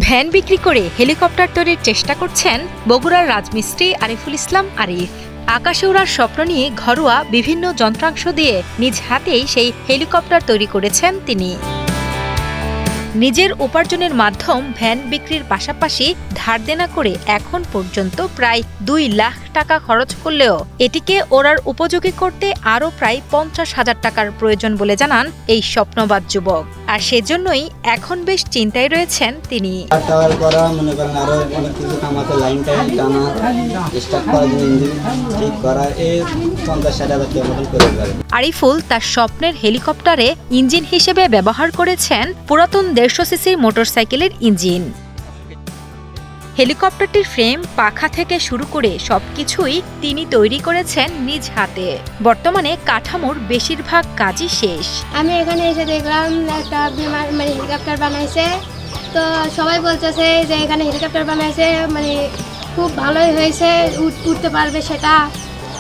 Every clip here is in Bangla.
ভ্যান বিক্রি করে হেলিকপ্টার তৈরির চেষ্টা করছেন বগুড়ার রাজমিস্ত্রি আরিফুল ইসলাম আরিফ। আকাশে ওড়ার স্বপ্ন নিয়ে ঘরোয়া বিভিন্ন যন্ত্রাংশ দিয়ে নিজ হাতেই সেই হেলিকপ্টার তৈরি করেছেন তিনি। নিজের উপার্জনের মাধ্যম ভ্যান বিক্রির পাশাপাশি ধার দেনা করে এখন পর্যন্ত প্রায় ২ লাখ টাকা খরচ করলেও এটিকে ওড়ার উপযোগী করতে আরও প্রায় ৫০,০০০ টাকার প্রয়োজন বলে জানান এই স্বপ্নবাদ যুবক। আর সেজন্যই এখন বেশ চিন্তায় রয়েছেন তিনি। আরিফুল তার স্বপ্নের হেলিকপ্টারে ইঞ্জিন হিসেবে ব্যবহার করেছেন পুরাতন ১৫০ সিসির মোটরসাইকেলের ইঞ্জিন। হেলিকপ্টারটির ফ্রেম, পাখা থেকে শুরু করে সবকিছুই তিনি তৈরি করেছেন নিজ হাতে। বর্তমানে কাঠামোর বেশিরভাগ কাজই শেষ। আমি এখানে এসে দেখলাম একটা হেলিকপ্টার বানাইছে, তো সবাই বলতেছে যে এখানে হেলিকপ্টার বানাইছে, খুব ভালোই হয়েছে, উঠতে পারবে সেটা।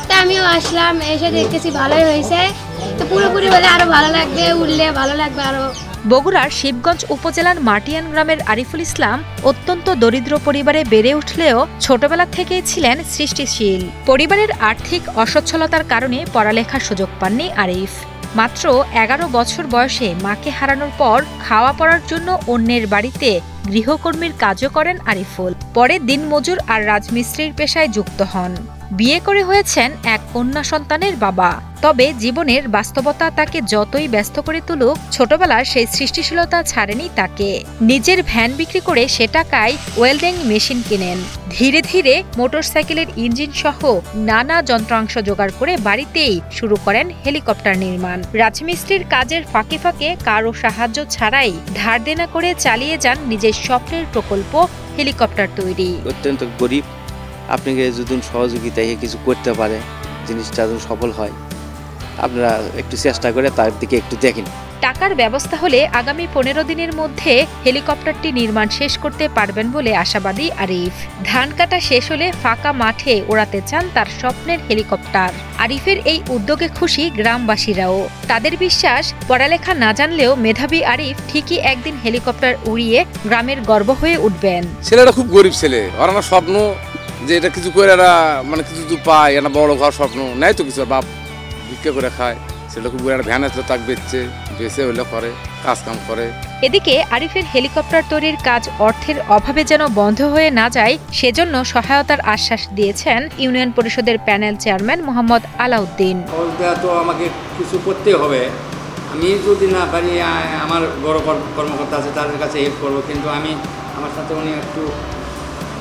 তা আমিও আসলাম, এসে দেখতেছি ভালোই হয়েছে, তো পুরোপুরি বলে আরো ভালো লাগবে, উঠলে ভালো লাগবে আরো। বগুড়ার শিবগঞ্জ উপজেলার মাটিয়ান গ্রামের আরিফুল ইসলাম অত্যন্ত দরিদ্র পরিবারে বেড়ে উঠলেও ছোটবেলা থেকেই ছিলেন সৃষ্টিশীল। পরিবারের আর্থিক অসচ্ছলতার কারণে পড়ালেখার সুযোগ পাননি আরিফ। মাত্র ১১ বছর বয়সে মাকে হারানোর পর খাওয়া পড়ার জন্য অন্যের বাড়িতে গৃহকর্মীর কাজও করেন আরিফুল। পরে দিনমজুর আর রাজমিস্ত্রির পেশায় যুক্ত হন। বিয়ে করে হয়েছেন এক কন্যা সন্তানের বাবা। তবে জীবনের বাস্তবতা তাকে যতই ব্যস্ত করে তুলুক, ছোটবেলার সেই সৃষ্টিশীলতা ছাড়েনি তাকে। নিজের ভ্যান বিক্রি করে সে টাকায় ওয়েল্ডিং মেশিন কিনেন। ধীরে ধীরে মোটরসাইকেলের ইঞ্জিন সহ নানা যন্ত্রাংশ জোগাড় করে বাড়িতেই শুরু করেন হেলিকপ্টার নির্মাণ। রাজমিস্ত্রির কাজের ফাঁকে ফাঁকে কারো সাহায্য ছাড়াই ধার দেনা করে চালিয়ে যান নিজের স্বপ্নের প্রকল্প হেলিকপ্টার তৈরি। অত্যন্ত গরিব, আপনাকে যদি সহযোগিতায় কিছু করতে পারে, জিনিসটা যদি সফল হয়, আপনারা একটু চেষ্টা করে তার দিকে একটু দেখেন। টাকার ব্যবস্থা হলে আগামী ১৫ দিনের মধ্যে হেলিকপ্টারটি নির্মাণ শেষ করতে পারবেন বলে আশাবাদী আরিফ। ধান কাটা শেষ হলে ফাঁকা মাঠে ওড়াতে চান তার স্বপ্নের হেলিকপ্টার। আরিফের এই উদ্যোগে খুশি গ্রামবাসীরাও। তাদের বিশ্বাস, পড়ালেখা না জানলেও মেধাবী আরিফ ঠিকই একদিন হেলিকপ্টার উড়িয়ে গ্রামের গর্ব হয়ে উঠবেন। ছেলেটা খুব গরিব ছেলে, ওর আমার স্বপ্ন যে এটা কিছু করে এরা কিছু পায়, একটা বড় ঘর স্বপ্ন নেয় তো কিছু, বাপ ভিক্ষা করে খায়। সেটা খুব একটা ভ্যান আছে, তাকে বেচে হইলে করে, কাজ কাম করে। এদিকে আরিফের হেলিকপ্টার তৈরির কাজ অর্থের অভাবে যেন বন্ধ হয়ে না যায়, সেজন্য সহায়তার আশ্বাস দিয়েছেন ইউনিয়ন পরিষদের প্যানেল চেয়ারম্যান মোহাম্মদ আলাউদ্দিন। তো আমাকে কিছু করতে হবে, আমি যদি না পারি আমার বড় কর্মকর্তা আছে তাদের কাছে হেল্প করবো, কিন্তু আমার সাথে উনি একটু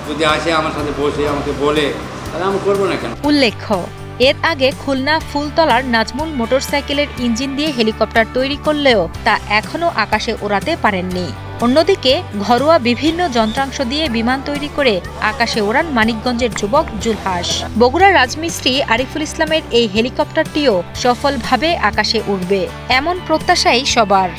যদি আসে আমার সাথে বসে আমাকে বলে, তাহলে আমি করবো না কেন। উল্লেখ্য, এর আগে খুলনা ফুলতলার নাজমুল মোটরসাইকেলের ইঞ্জিন দিয়ে হেলিকপ্টার তৈরি করলেও তা এখনো আকাশে ওড়াতে পারেননি। অন্যদিকে ঘরোয়া বিভিন্ন যন্ত্রাংশ দিয়ে বিমান তৈরি করে আকাশে ওড়ান মানিকগঞ্জের যুবক জুলহাস। বগুড়ার রাজমিস্ত্রি আরিফুল ইসলামের এই হেলিকপ্টারটিও সফলভাবে আকাশে উড়বে, এমন প্রত্যাশাই সবার।